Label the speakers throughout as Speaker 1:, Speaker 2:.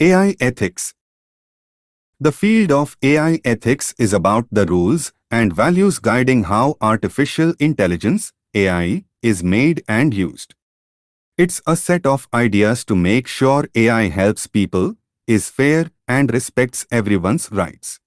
Speaker 1: AI ethics. The field of AI ethics is about the rules and values guiding how artificial intelligence, AI, is made and used. It's a set of ideas to make sure AI helps people, is fair, and respects everyone's rights.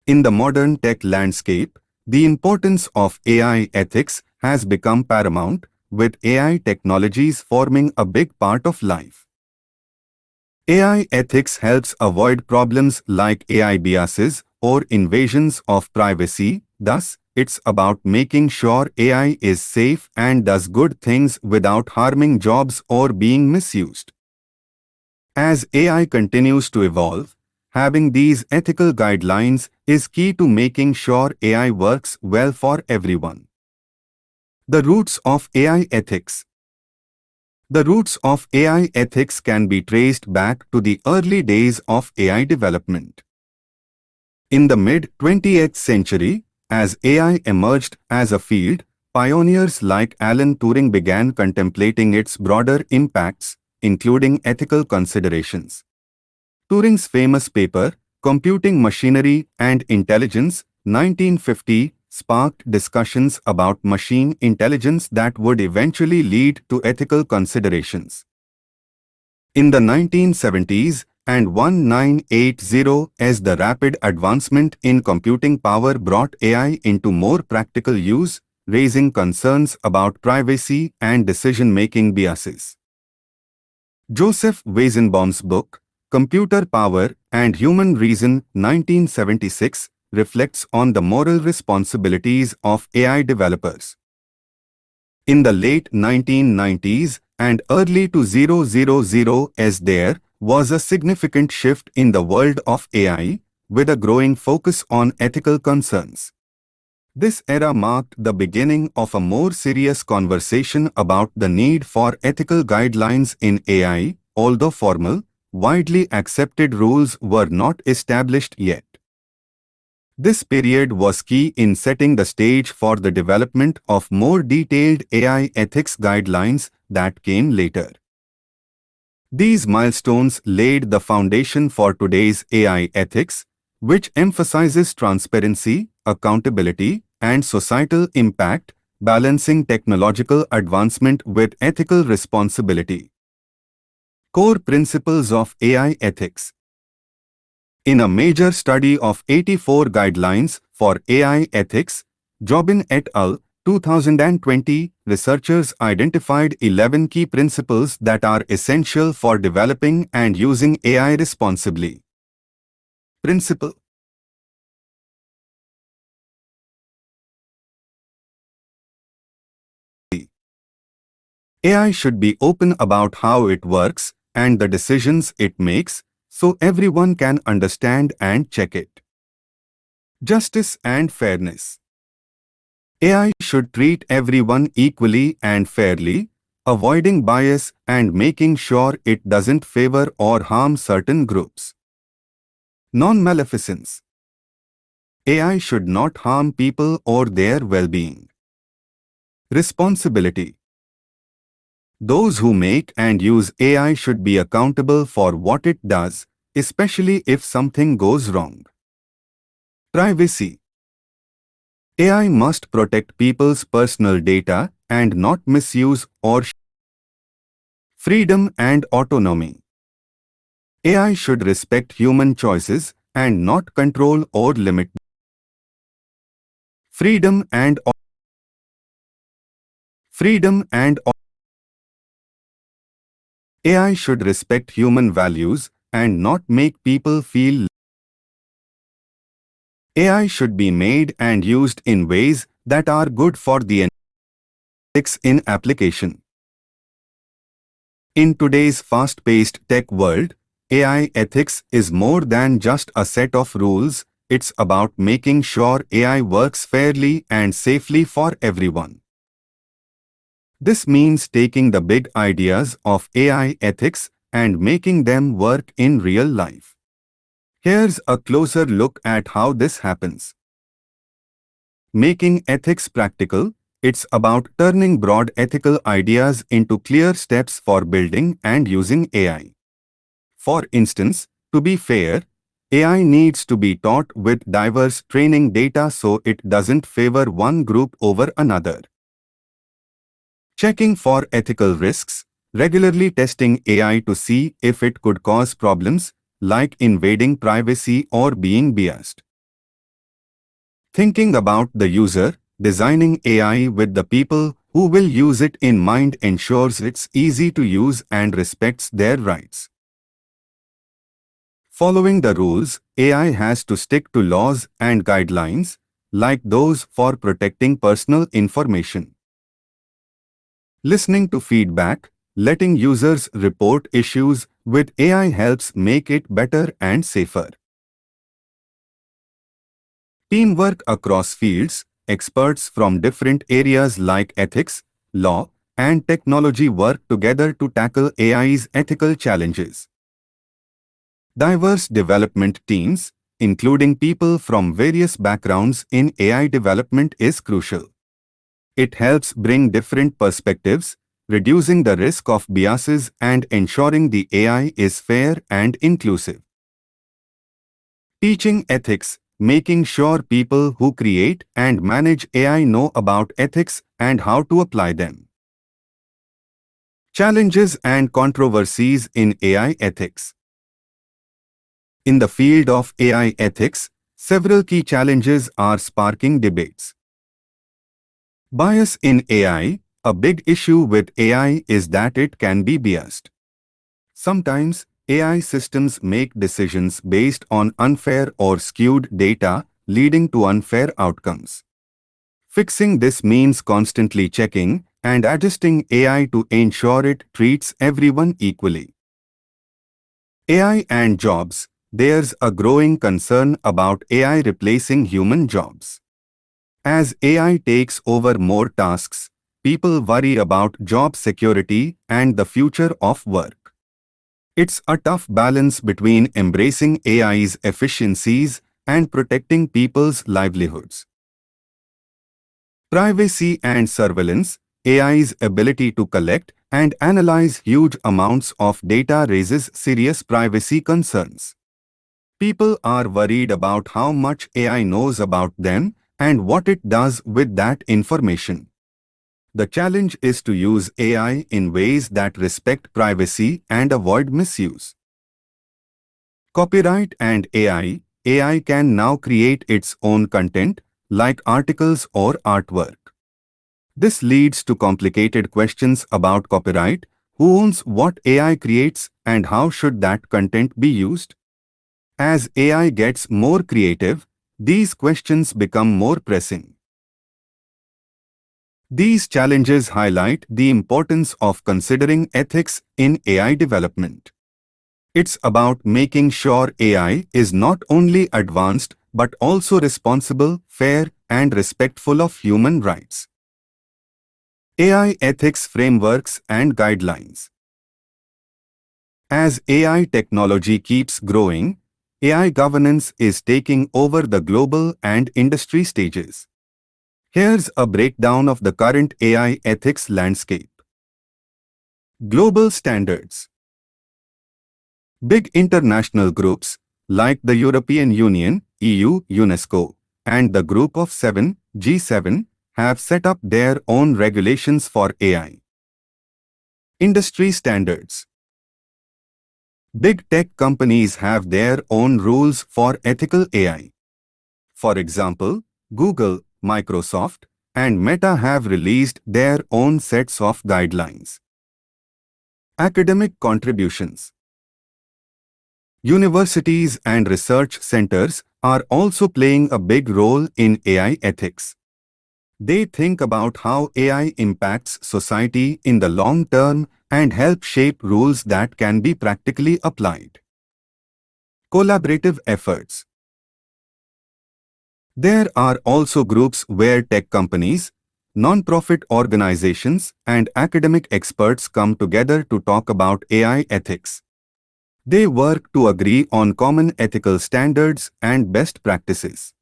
Speaker 1: In the modern tech landscape, the importance of AI ethics has become paramount, with AI technologies forming a big part of life. AI ethics helps avoid problems like AI biases or invasions of privacy. Thus, it's about making sure AI is safe and does good things without harming jobs or being misused. As AI continues to evolve, having these ethical guidelines is key to making sure AI works well for everyone. The roots of AI ethics. The roots of AI ethics can be traced back to the early days of AI development. In the mid-20th century, as AI emerged as a field, pioneers like Alan Turing began contemplating its broader impacts, including ethical considerations. Turing's famous paper, Computing Machinery and Intelligence, 1950, sparked discussions about machine intelligence that would eventually lead to ethical considerations. In the 1970s and 1980s, as the rapid advancement in computing power brought AI into more practical use, raising concerns about privacy and decision-making biases. Joseph Weizenbaum's book, Computer Power and Human Reason, 1976, reflects on the moral responsibilities of AI developers. In the late 1990s and early 2000s, there was a significant shift in the world of AI, with a growing focus on ethical concerns. This era marked the beginning of a more serious conversation about the need for ethical guidelines in AI, although formal, widely accepted rules were not established yet. This period was key in setting the stage for the development of more detailed AI ethics guidelines that came later. These milestones laid the foundation for today's AI ethics, which emphasizes transparency, accountability, and societal impact, balancing technological advancement with ethical responsibility. Core principles of AI ethics. In a major study of 84 guidelines for AI ethics, Jobin et al., 2020, researchers identified 11 key principles that are essential for developing and using AI responsibly. Principle. AI should be open about how it works and the decisions it makes, so everyone can understand and check it. Justice and fairness. AI should treat everyone equally and fairly, avoiding bias and making sure it doesn't favor or harm certain groups. Non-maleficence. AI should not harm people or their well-being. Responsibility. Those who make and use AI should be accountable for what it does, especially if something goes wrong. Privacy. AI must protect people's personal data and not misuse or freedom and autonomy. AI should respect human choices and not control or limit freedom and AI should respect human values and not make people feel. AI should be made and used in ways that are good for the ethics in application. In today's fast-paced tech world, AI ethics is more than just a set of rules. It's about making sure AI works fairly and safely for everyone. This means taking the big ideas of AI ethics and making them work in real life. Here's a closer look at how this happens. Making ethics practical. It's about turning broad ethical ideas into clear steps for building and using AI. For instance, to be fair, AI needs to be taught with diverse training data so it doesn't favor one group over another. Checking for ethical risks, regularly testing AI to see if it could cause problems, like invading privacy or being biased. Thinking about the user, designing AI with the people who will use it in mind ensures it's easy to use and respects their rights. Following the rules, AI has to stick to laws and guidelines, like those for protecting personal information. Listening to feedback, letting users report issues with AI helps make it better and safer. Teamwork across fields, experts from different areas like ethics, law, and technology work together to tackle AI's ethical challenges. Diverse development teams, including people from various backgrounds in AI development, is crucial. It helps bring different perspectives, reducing the risk of biases and ensuring the AI is fair and inclusive. Teaching ethics, making sure people who create and manage AI know about ethics and how to apply them. Challenges and controversies in AI ethics. In the field of AI ethics, several key challenges are sparking debates. Bias in AI. A big issue with AI is that it can be biased. Sometimes, AI systems make decisions based on unfair or skewed data, leading to unfair outcomes. Fixing this means constantly checking and adjusting AI to ensure it treats everyone equally. AI and jobs. There's a growing concern about AI replacing human jobs. As AI takes over more tasks, people worry about job security and the future of work. It's a tough balance between embracing AI's efficiencies and protecting people's livelihoods. Privacy and surveillance. AI's ability to collect and analyze huge amounts of data raises serious privacy concerns. People are worried about how much AI knows about them and what it does with that information. The challenge is to use AI in ways that respect privacy and avoid misuse. Copyright and AI. AI can now create its own content, like articles or artwork. This leads to complicated questions about copyright, who owns what AI creates, and how should that content be used? As AI gets more creative, these questions become more pressing. These challenges highlight the importance of considering ethics in AI development. It's about making sure AI is not only advanced but also responsible, fair, and respectful of human rights. AI ethics frameworks and guidelines. As AI technology keeps growing, AI governance is taking over the global and industry stages. Here's a breakdown of the current AI ethics landscape. Global standards. Big international groups, like the European Union, EU, UNESCO, and the Group of Seven, G7, have set up their own regulations for AI. Industry standards. Big tech companies have their own rules for ethical AI. For example, Google, Microsoft, and Meta have released their own sets of guidelines. Academic contributions. Universities and research centers are also playing a big role in AI ethics. They think about how AI impacts society in the long term and help shape rules that can be practically applied. Collaborative efforts. There are also groups where tech companies, non-profit organizations, and academic experts come together to talk about AI ethics. They work to agree on common ethical standards and best practices.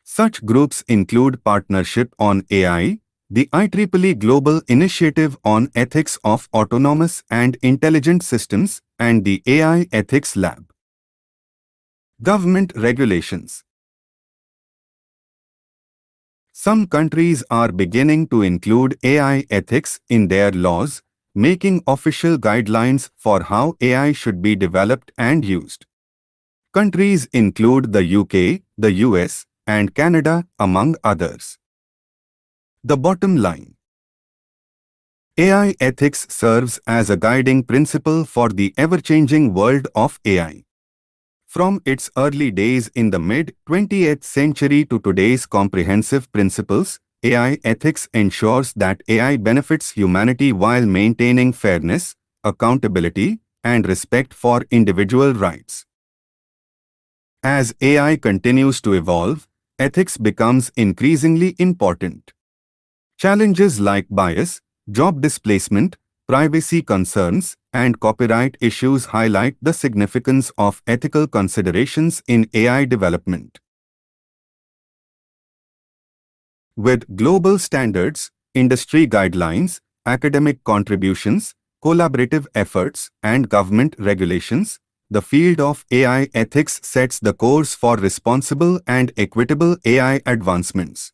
Speaker 1: Such groups include Partnership on AI, The IEEE Global Initiative on Ethics of Autonomous and Intelligent Systems and the AI Ethics Lab. Government regulations. Some countries are beginning to include AI ethics in their laws, making official guidelines for how AI should be developed and used. Countries include the UK, the US, and Canada, among others. The bottom line. AI ethics serves as a guiding principle for the ever-changing world of AI. From its early days in the mid-20th century to today's comprehensive principles, AI ethics ensures that AI benefits humanity while maintaining fairness, accountability, and respect for individual rights. As AI continues to evolve, ethics becomes increasingly important. Challenges like bias, job displacement, privacy concerns, and copyright issues highlight the significance of ethical considerations in AI development. With global standards, industry guidelines, academic contributions, collaborative efforts, and government regulations, the field of AI ethics sets the course for responsible and equitable AI advancements.